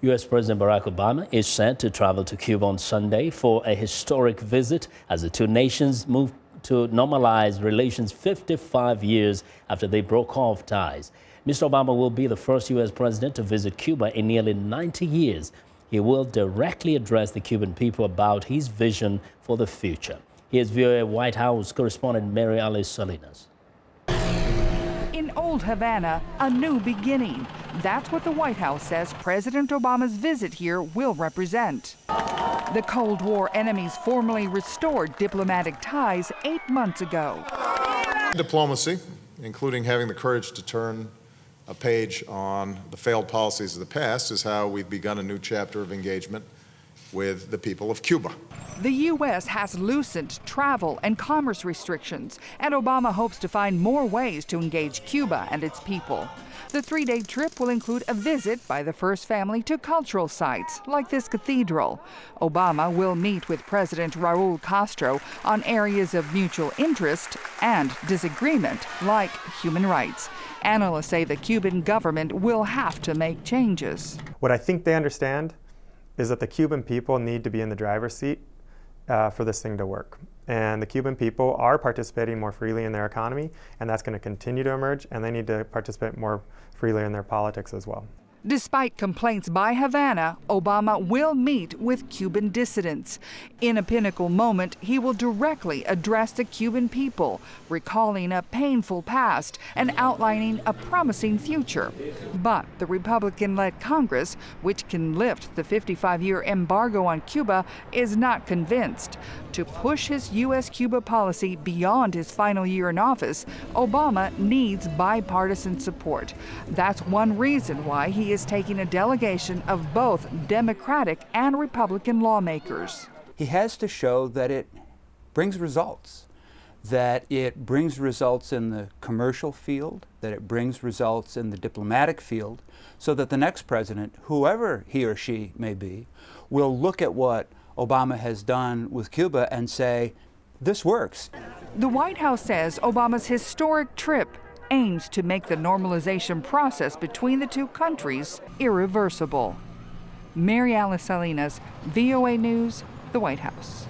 U.S. President Barack Obama is set to travel to Cuba on Sunday for a historic visit as the two nations move to normalize relations 55 years after they broke off ties. Mr. Obama will be the first U.S. president to visit Cuba in nearly 90 years. He will directly address the Cuban people about his vision for the future. Here's VOA White House correspondent Mary Alice Salinas. In Old Havana, a new beginning. That's what the White House says President Obama's visit here will represent. The Cold War enemies formally restored diplomatic ties 8 months ago. Diplomacy, including having the courage to turn a page on the failed policies of the past, is how we've begun a new chapter of engagement with the people of Cuba. The U.S. has loosened travel and commerce restrictions, and Obama hopes to find more ways to engage Cuba and its people. The 3-day trip will include a visit by the first family to cultural sites like this cathedral. Obama will meet with President Raul Castro on areas of mutual interest and disagreement like human rights. Analysts say the Cuban government will have to make changes. What I think they understand is that the Cuban people need to be in the driver's seat for this thing to work. And the Cuban people are participating more freely in their economy, and that's going to continue to emerge, and they need to participate more freely in their politics as well. Despite complaints by Havana, Obama will meet with Cuban dissidents. In a pinnacle moment, he will directly address the Cuban people, recalling a painful past and outlining a promising future. But the Republican-led Congress, which can lift the 55-year embargo on Cuba, is not convinced. To push his U.S.-Cuba policy beyond his final year in office, Obama needs bipartisan support. That's one reason why he is taking a delegation of both Democratic and Republican lawmakers. He has to show that it brings results, that it brings results in the commercial field, that it brings results in the diplomatic field, so that the next president, whoever he or she may be, will look at what Obama has done with Cuba and say, this works. The White House says Obama's historic trip aims to make the normalization process between the two countries irreversible. Mary Alice Salinas, VOA News, the White House.